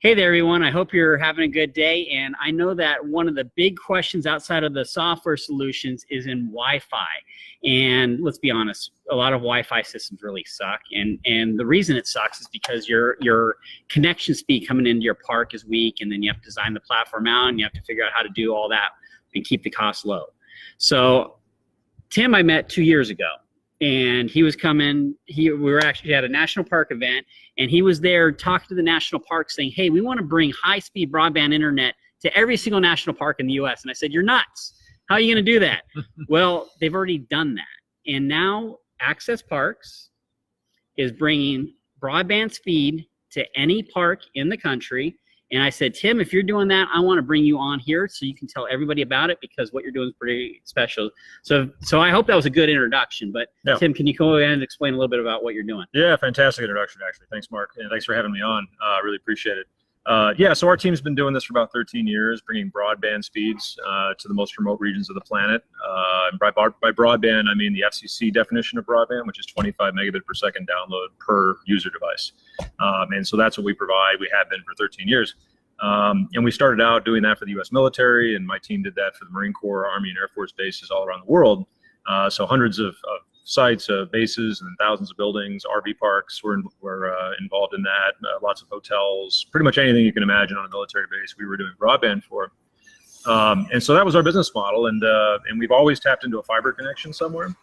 Hey there, everyone. I hope you're having a good day. And I know that one of the big questions outside of the software solutions is in Wi-Fi. And let's be honest, a lot of Wi-Fi systems really suck. And the reason it sucks is because your connection speed coming into your park is weak, and then you have to design the platform out, and you have to figure out how to do all that and keep the costs low. So Tim I met 2 years ago. And he was coming, we were actually at a national park event, and he was there talking to the national park saying, hey, we want to bring high-speed broadband internet to every single national park in the US. And I said, you're nuts. How are you going to do that? Well, they've already done that. And now AccessParks is bringing broadband speed to any park in the country. And I said, Tim, if you're doing that, I want to bring you on here so you can tell everybody about it, because what you're doing is pretty special. So I hope that was a good introduction. But yeah. Tim, can you go ahead and explain a little bit about what you're doing? Yeah, fantastic introduction, actually. Thanks, Mark. And thanks for having me on. Really appreciate it. Yeah, so our team's been doing this for about 13 years, bringing broadband speeds to the most remote regions of the planet. And by broadband, I mean the FCC definition of broadband, which is 25 megabit per second download per user device. And so that's what we provide. We have been for 13 years. And we started out doing that for the U.S. military, and my team did that for the Marine Corps, Army, and Air Force bases all around the world. So hundreds of sites, bases, and thousands of buildings. RV parks were involved in that. Lots of hotels, pretty much anything you can imagine on a military base, we were doing broadband for. And so that was our business model, and we've always tapped into a fiber connection somewhere.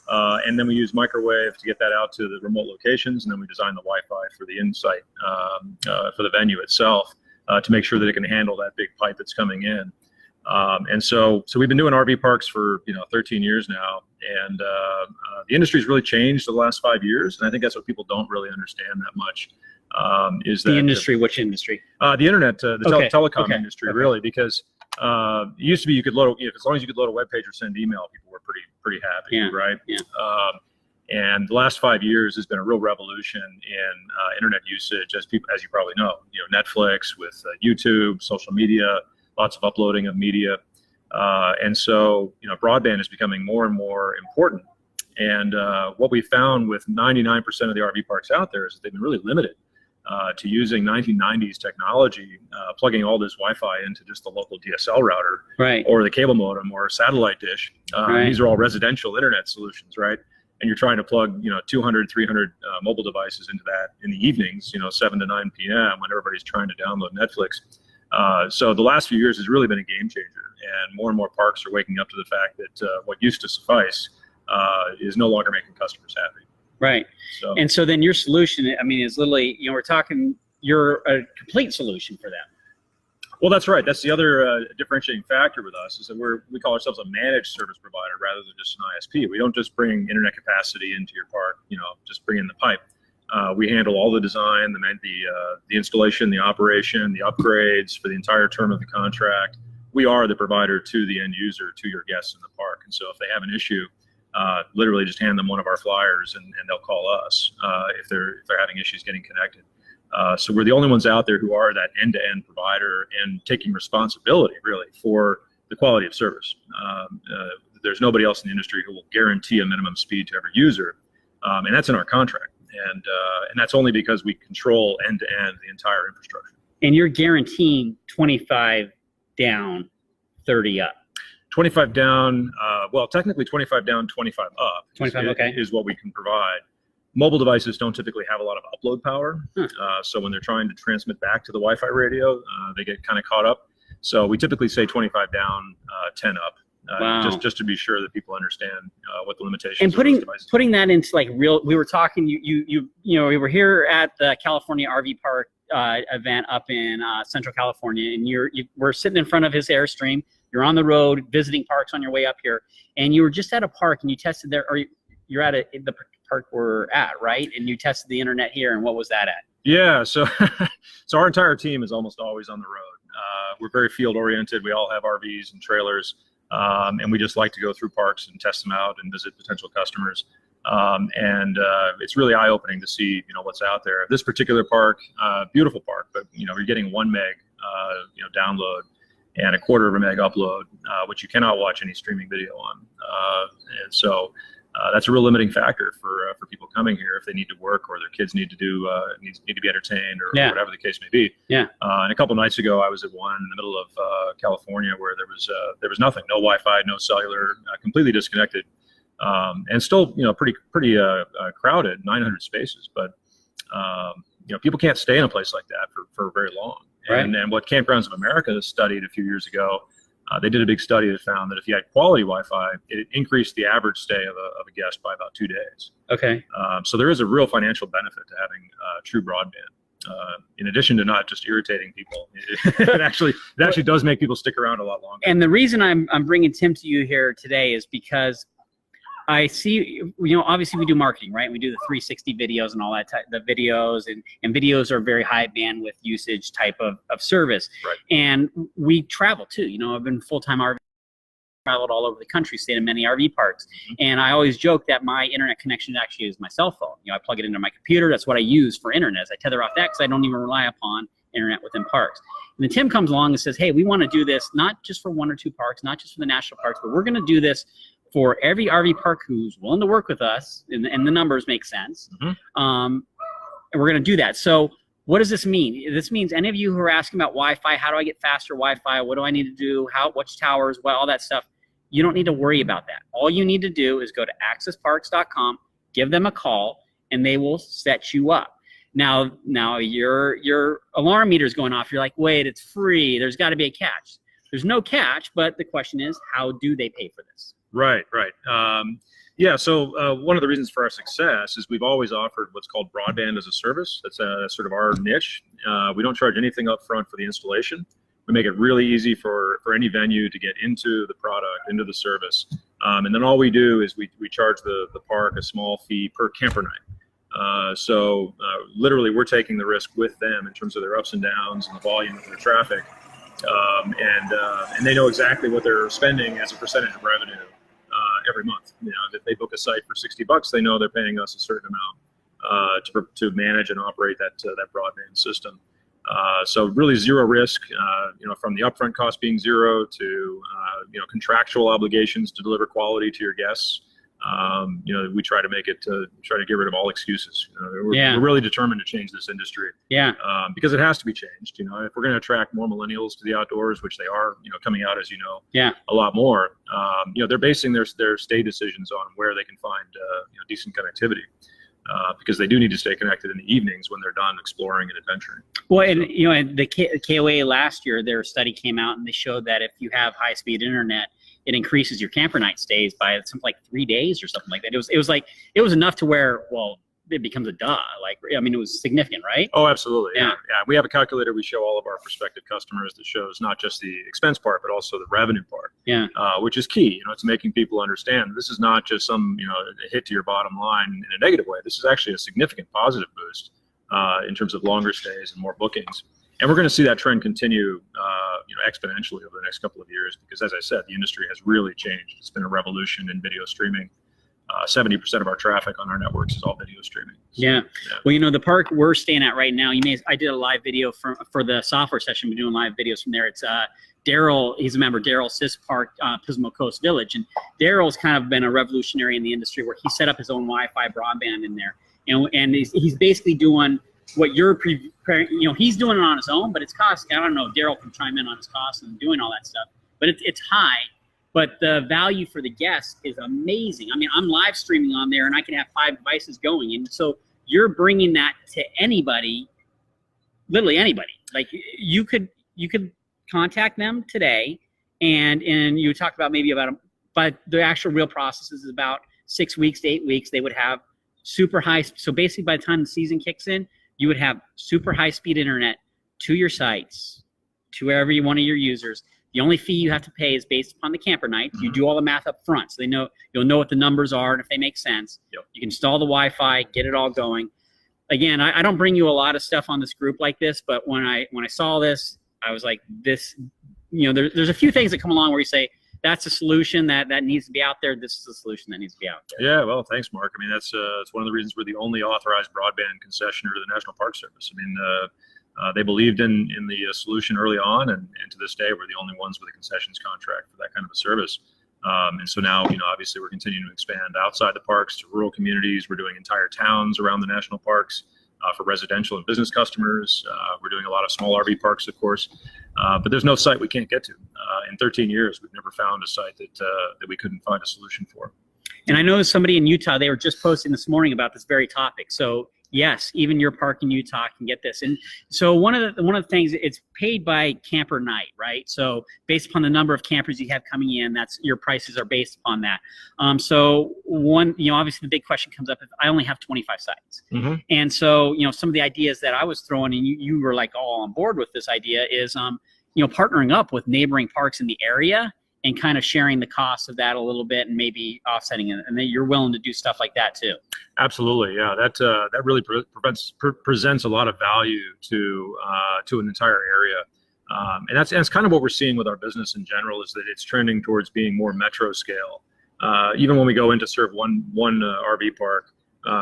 And then we use microwave to get that out to the remote locations, and then we design the Wi-Fi for the in-site, for the venue itself, to make sure that it can handle that big pipe that's coming in. And so we've been doing RV parks for 13 years now, and the industry's really changed the last 5 years, and I think that's what people don't really understand that much. Is that the industry? Which industry? The internet, telecom industry, really, because it used to be you could load, as long as you could load a web page or send email, people were pretty happy, right? Yeah. And the last 5 years has been a real revolution in internet usage, as you probably know. Netflix with YouTube, social media, lots of uploading of media, and so broadband is becoming more and more important. And what we found with 99% of the RV parks out there is that they've been really limited to using 1990s technology, plugging all this Wi-Fi into just the local DSL router, right, or the cable modem or satellite dish. Right. These are all residential internet solutions, right? And you're trying to plug 200, 300 mobile devices into that in the evenings, 7 to 9 p.m. when everybody's trying to download Netflix. So the last few years has really been a game changer, and more parks are waking up to the fact that what used to suffice is no longer making customers happy. Right. So, and so then your solution, I mean, is literally, we're talking, you're a complete solution for them. Well, that's right. That's the other differentiating factor with us, is that we call ourselves a managed service provider rather than just an ISP. We don't just bring internet capacity into your park, just bring in the pipe. We handle all the design, the installation, the operation, the upgrades for the entire term of the contract. We are the provider to the end user, to your guests in the park. And so if they have an issue, literally just hand them one of our flyers, and they'll call us if they're having issues getting connected. So we're the only ones out there who are that end-to-end provider and taking responsibility, really, for the quality of service. There's nobody else in the industry who will guarantee a minimum speed to every user, and that's in our contract. And that's only because we control end-to-end the entire infrastructure. And you're guaranteeing 25 down, 30 up. 25 down, well, technically 25 down, 25 up 25, is what we can provide. Mobile devices don't typically have a lot of upload power. So when they're trying to transmit back to the Wi-Fi radio, they get kind of caught up. So we typically say 25 down, 10 up. Wow. Just to be sure that people understand what the limitations and are. Putting that into like real, we were talking, we were here at the California RV Park event up in Central California, and we're sitting in front of his Airstream. You're on the road visiting parks on your way up here, and you were just at a park and you tested there, or you're at the park we're at, right? And you tested the internet here, and what was that at? Yeah, so our entire team is almost always on the road. We're very field oriented. We all have RVs and trailers. And we just like to go through parks and test them out and visit potential customers. And it's really eye-opening to see, what's out there. This particular park, beautiful park, but you're getting 1 meg, download and 1/4 of a meg upload, which you cannot watch any streaming video on. And so that's a real limiting factor for people coming here if they need to work or their kids need to do need to be entertained or whatever the case may be. Yeah. And a couple nights ago, I was at one in the middle of California where there was nothing, no Wi-Fi, no cellular, completely disconnected, and still pretty crowded, 900 spaces, but people can't stay in a place like that for very long. Right. And what Campgrounds of America studied a few years ago, they did a big study that found that if you had quality Wi-Fi, it increased the average stay of a guest by about 2 days. Okay. So there is a real financial benefit to having true broadband. In addition to not just irritating people, it actually does make people stick around a lot longer. And the reason I'm bringing Tim to you here today is because I see, obviously we do marketing, right? We do the 360 videos and all that the videos and videos are very high bandwidth usage type of service. Right. And we travel too. I've been full-time RV, traveled all over the country, stayed in many RV parks. Mm-hmm. And I always joke that my internet connection actually is my cell phone. I plug it into my computer. That's what I use for internet. I tether off that because I don't even rely upon internet within parks. And then Tim comes along and says, hey, we want to do this not just for 1 or 2 parks, not just for the national parks, but we're going to do this for every RV park who's willing to work with us, and the numbers make sense. Mm-hmm. And we're going to do that. So what does this mean? This means any of you who are asking about Wi-Fi, how do I get faster Wi-Fi? What do I need to do? Which towers? All that stuff. You don't need to worry about that. All you need to do is go to accessparks.com, give them a call, and they will set you up. Now your alarm meter is going off. You're like, wait, it's free. There's got to be a catch. There's no catch, but the question is, how do they pay for this? Right. So one of the reasons for our success is we've always offered what's called broadband as a service. That's sort of our niche. We don't charge anything up front for the installation. We make it really easy for any venue to get into the product, into the service. And then all we do is we charge the park a small fee per camper night. So literally we're taking the risk with them in terms of their ups and downs and the volume of their traffic. And they know exactly what they're spending as a percentage of revenue every month. If they book a site for $60, they know they're paying us a certain amount to manage and operate that broadband system. So really zero risk, from the upfront cost being zero to contractual obligations to deliver quality to your guests. We try to make it try to get rid of all excuses. We're really determined to change this industry. Yeah. Because it has to be changed. If we're going to attract more millennials to the outdoors, which they are, coming out, as you know, a lot more. They're basing their stay decisions on where they can find decent connectivity. Because they do need to stay connected in the evenings when they're done exploring and adventuring. Well, and the KOA last year, their study came out and they showed that if you have high-speed internet, it increases your camper night stays by something like 3 days or something like that. It was enough to where, it becomes a duh. It was significant, right? Oh, absolutely. Yeah. We have a calculator we show all of our prospective customers that shows not just the expense part, but also the revenue part. Yeah. Which is key. It's making people understand this is not just some, a hit to your bottom line in a negative way. This is actually a significant positive boost in terms of longer stays and more bookings. And we're going to see that trend continue, exponentially over the next couple of years, because as I said, the industry has really changed. It's been a revolution in video streaming. 70% of our traffic on our networks is all video streaming. So, yeah. Well, the park we're staying at right now, I did a live video for the software session. We're doing live videos from there. It's Daryl, he's a member, Daryl Sis Park, Pismo Coast Village. And Daryl's kind of been a revolutionary in the industry where he set up his own Wi-Fi broadband in there. And he's basically doing what you're he's doing it on his own, but it's costing, I don't know, Daryl can chime in on his costs and doing all that stuff, but it's high. But the value for the guest is amazing. I'm live streaming on there and I can have 5 devices going. And so you're bringing that to anybody, literally anybody. Like you could contact them today and you talk about but the actual real process is about 6 weeks to 8 weeks. They would have super high. So basically by the time the season kicks in, you would have super high speed internet to your sites, to every one of your users. The only fee you have to pay is based upon the camper night. Mm-hmm. You do all the math up front, so you'll know what the numbers are and if they make sense. Yep. You can install the Wi-Fi, get it all going. Again, I don't bring you a lot of stuff on this group like this, but when I saw this, I was like, this, there's a few things that come along where you say that's a solution that needs to be out there. This is a solution that needs to be out there. Yeah, well, thanks, Mark. That's one of the reasons we're the only authorized broadband concessionaire to the National Park Service. They believed in the solution early on, and to this day, we're the only ones with a concessions contract for that kind of a service. And so now, obviously we're continuing to expand outside the parks to rural communities. We're doing entire towns around the national parks for residential and business customers. We're doing a lot of small RV parks, of course, but there's no site we can't get to. In 13 years, we've never found a site that we couldn't find a solution for. And I know somebody in Utah, they were just posting this morning about this very topic. So yes, even your park in Utah can get this. And so one of the things, it's paid by camper night, right? So based upon the number of campers you have coming in, that's your prices are based upon that. So obviously the big question comes up if I only have 25 sites. Mm-hmm. And so, some of the ideas that I was throwing, and you were like all on board with this idea, is partnering up with neighboring parks in the area and kind of sharing the cost of that a little bit and maybe offsetting it. And then you're willing to do stuff like that too. Absolutely, yeah. That really presents a lot of value to an entire area, and that's kind of what we're seeing with our business in general, is that it's trending towards being more metro scale. Even when we go in to serve one RV park,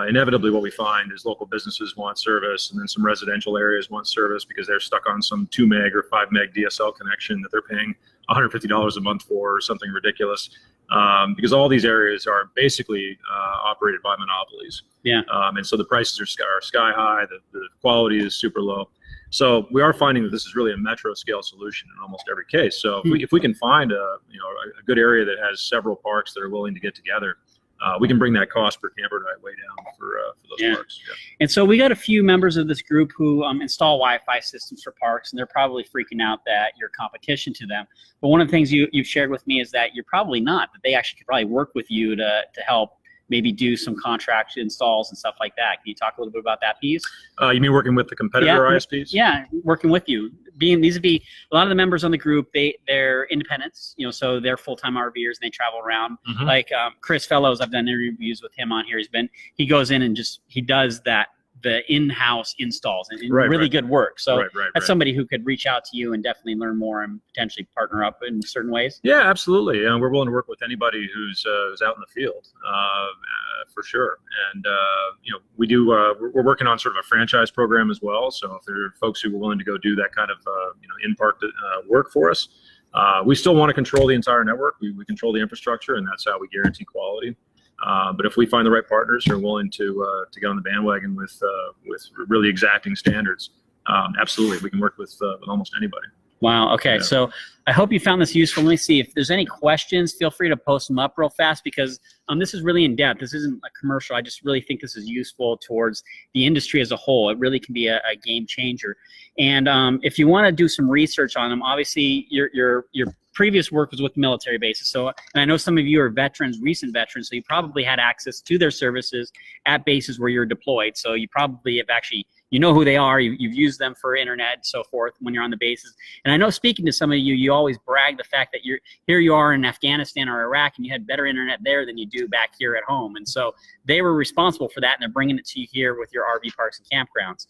inevitably what we find is local businesses want service, and then some residential areas want service because they're stuck on some 2 meg or 5 meg DSL connection that they're paying $150 a month for, or something ridiculous, because all these areas are basically operated by monopolies. Yeah. And so the prices are sky high, the quality is super low. So we are finding that this is really a metro scale solution in almost every case. So if we can find a good area that has several parks that are willing to get together, we can bring that cost per camper night way down for those parks. Yeah. And so we got a few members of this group who install Wi-Fi systems for parks, and they're probably freaking out that you're competition to them. But one of the things you've shared with me is that you're probably not, that they actually could probably work with you to help maybe do some contract installs and stuff like that. Can you talk a little bit about that piece? You mean working with the competitor ISPs? Yeah, working with you. These would be a lot of the members on the group. They're independents, so they're full-time RVers and they travel around. Mm-hmm. Like Chris Fellows, I've done interviews with him on here. He goes in and he does the in-house installs and really good work. So that's somebody who could reach out to you and definitely learn more and potentially partner up in certain ways. Yeah, absolutely. We're willing to work with anybody who's out in the field, for sure. And we're working on sort of a franchise program as well. So if there are folks who are willing to go do that kind of in-park work for us, we still want to control the entire network. We control the infrastructure, and that's how we guarantee quality. But if we find the right partners who are willing to get on the bandwagon with really exacting standards, absolutely, we can work with almost anybody. Wow. Okay. Yeah. So I hope you found this useful. Let me see if there's any questions. Feel free to post them up real fast, because this is really in depth. This isn't a commercial. I just really think this is useful towards the industry as a whole. It really can be a game changer. And if you want to do some research on them, obviously your previous work was with military bases. So, and I know some of you are veterans, recent veterans, so you probably had access to their services at bases where you're deployed. So you probably have actually, who they are, you've used them for internet and so forth when you're on the bases. And I know, speaking to some of you, you always brag the fact that here you are in Afghanistan or Iraq, and you had better internet there than you do back here at home. And so they were responsible for that, and they're bringing it to you here with your RV parks and campgrounds.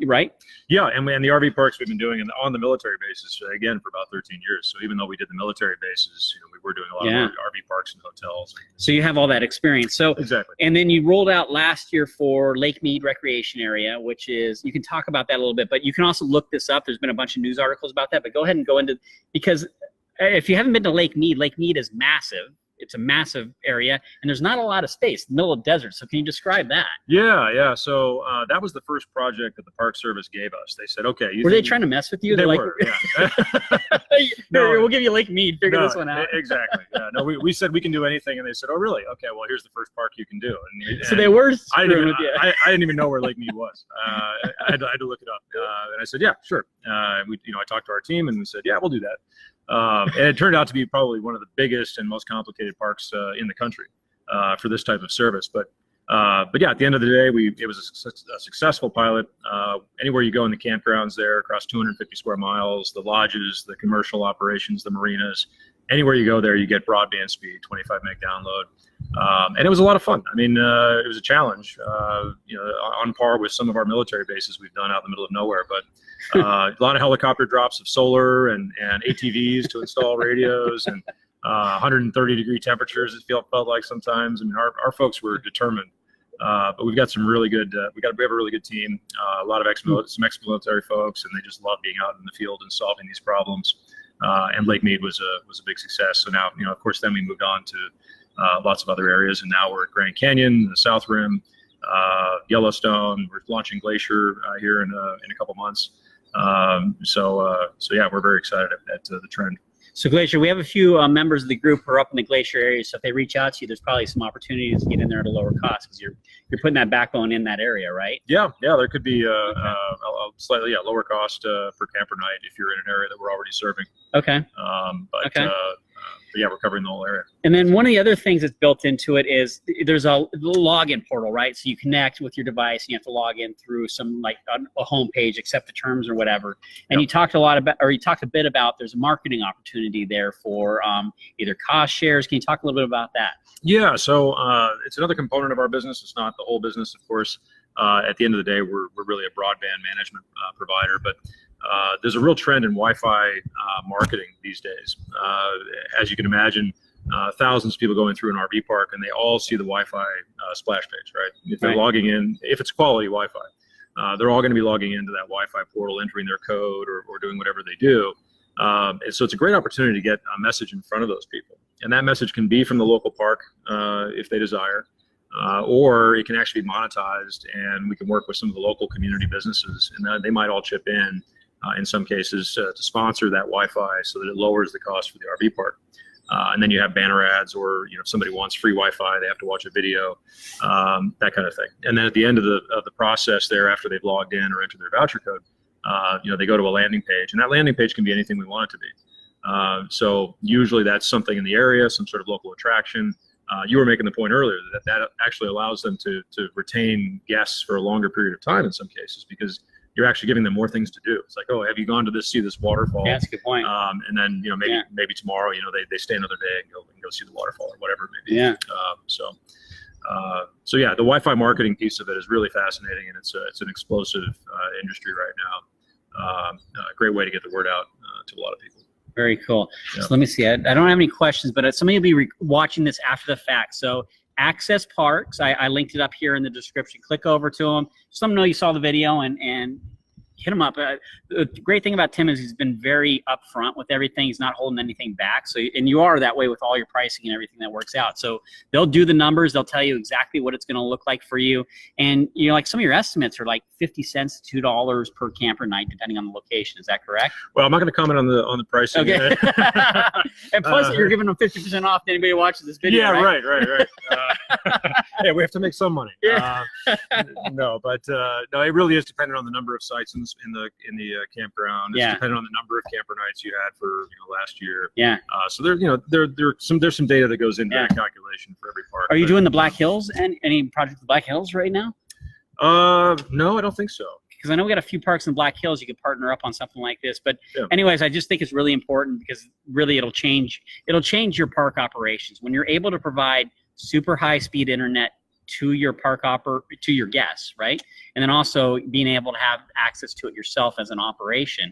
Right? Yeah, and the RV parks we've been doing on the military bases, again, for about 13 years. So even though we did the military bases, we were doing a lot of RV parks and hotels. So you have all that experience. So exactly. And then you rolled out last year for Lake Mead Recreation Area, which is, you can talk about that a little bit, but you can also look this up. There's been a bunch of news articles about that, but go ahead and go into, because if you haven't been to Lake Mead is massive. It's a massive area, and there's not a lot of space, middle of desert. So can you describe that? Yeah. So that was the first project that the Park Service gave us. They said, okay. Were they trying to mess with you? They were, yeah. No, we'll give you Lake Mead. Figure this one out. Exactly. Yeah. No, we said we can do anything, and they said, oh, really? Okay, well, here's the first park you can do. And so they were screwing with you. I didn't even know where Lake Mead was. I had to look it up. And I said, yeah, sure. I talked to our team, and we said, yeah, we'll do that. And it turned out to be probably one of the biggest and most complicated parks in the country for this type of service. But yeah, at the end of the day, it was a successful pilot. Anywhere you go in the campgrounds there, across 250 square miles, the lodges, the commercial operations, the marinas, anywhere you go there, you get broadband speed, 25 meg download. And it was a lot of fun. I mean, it was a challenge, on par with some of our military bases we've done out in the middle of nowhere. But a lot of helicopter drops of solar and ATVs to install radios, and 130-degree temperatures, it felt like sometimes. I mean, our folks were determined. But we've got some really good, we have a really good team, a lot of some ex-military folks, and they just love being out in the field and solving these problems. and Lake Mead was a big success. So now, of course, then we moved on to lots of other areas, and now we're at Grand Canyon, the South Rim, Yellowstone. We're launching Glacier here in a couple months. So yeah, we're very excited at the trend. So Glacier, we have a few members of the group who are up in the Glacier area. So if they reach out to you, there's probably some opportunities to get in there at a lower cost because you're putting that backbone in that area, right? Yeah, there could be a slightly lower cost per camper night if you're in an area that we're already serving. Okay. But yeah, we're covering the whole area. And then one of the other things that's built into it is there's a login portal, right? So you connect with your device and you have to log in through some like a home page, accept the terms or whatever. And you talked a bit about there's a marketing opportunity there for either cost shares. Can you talk a little bit about that? Yeah, so it's another component of our business. It's not the whole business, of course. At the end of the day, we're really a broadband management provider, but there's a real trend in Wi-Fi marketing these days. As you can imagine, thousands of people going through an RV park, and they all see the Wi-Fi splash page, right? If they're logging in, if it's quality Wi-Fi, they're all going to be logging into that Wi-Fi portal, entering their code or doing whatever they do. And so it's a great opportunity to get a message in front of those people. And that message can be from the local park if they desire. Or it can actually be monetized, and we can work with some of the local community businesses, and they might all chip in some cases to sponsor that Wi-Fi so that it lowers the cost for the RV park. And then you have banner ads, or if somebody wants free Wi-Fi, they have to watch a video, that kind of thing. And then at the end of the process there, after they've logged in or entered their voucher code, they go to a landing page, and that landing page can be anything we want it to be. So usually that's something in the area, some sort of local attraction. You were making the point earlier that actually allows them to retain guests for a longer period of time in some cases, because you're actually giving them more things to do. It's like, oh, have you gone to see this waterfall? Yeah, that's a good point. And then maybe tomorrow they stay another day and go see the waterfall or whatever it may be. Yeah. So yeah, the Wi-Fi marketing piece of it is really fascinating, and it's an explosive industry right now. Great way to get the word out to a lot of people. Very cool. Yeah. So let me see. I don't have any questions, but somebody will be watching this after the fact. So AccessParks, I linked it up here in the description. Click over to them. Just let them know you saw the video and hit them up. The great thing about Tim is he's been very upfront with everything. He's not holding anything back. So, and you are that way with all your pricing and everything that works out. So they'll do the numbers. They'll tell you exactly what it's going to look like for you. And like some of your estimates are like 50 cents to $2 per camper night, depending on the location. Is that correct? Well, I'm not going to comment on the pricing. Okay. And plus, you're giving them 50% off to anybody who watches this video. Yeah, right. Yeah, we have to make some money. Yeah. No, it really is dependent on the number of sites in the campground. It's dependent on the number of camper nights you had for last year. Yeah. So there's some data that goes into that calculation for every park. Are you doing the Black Hills and any project with Black Hills right now? No, I don't think so. Because I know we got a few parks in Black Hills. You could partner up on something like this. But anyways, I just think it's really important because really it'll change your park operations when you're able to provide super high speed internet to your to your guests, right? And then also being able to have access to it yourself as an operation.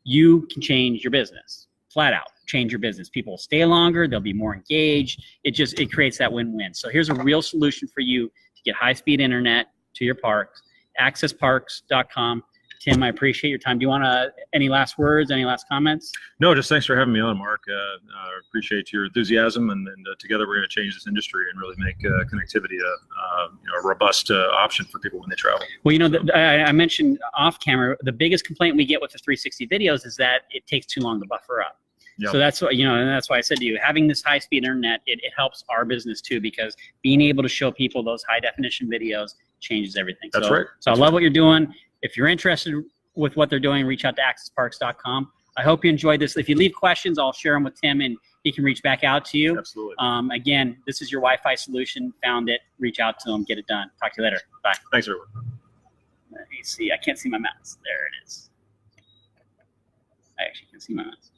You can change your business, flat out change your business. People will stay longer, they'll be more engaged. It creates that win-win. So here's a real solution for you to get high speed internet to your parks. AccessParks.com. Tim, I appreciate your time. Do you want any last words, any last comments? No, just thanks for having me on, Mark. I appreciate your enthusiasm, and together we're going to change this industry and really make connectivity a robust option for people when they travel. Well, I mentioned off camera, the biggest complaint we get with the 360 videos is that it takes too long to buffer up. Yep. So that's what, and that's why I said to you, having this high speed internet, it helps our business too, because being able to show people those high definition videos changes everything. That's right. So I love what you're doing. If you're interested with what they're doing, reach out to AccessParks.com. I hope you enjoyed this. If you leave questions, I'll share them with Tim and he can reach back out to you. Absolutely. Again, this is your Wi-Fi solution. Found it. Reach out to them. Get it done. Talk to you later. Bye. Thanks, everyone. Let me see. I can't see my mouse. There it is. I actually can see my mouse.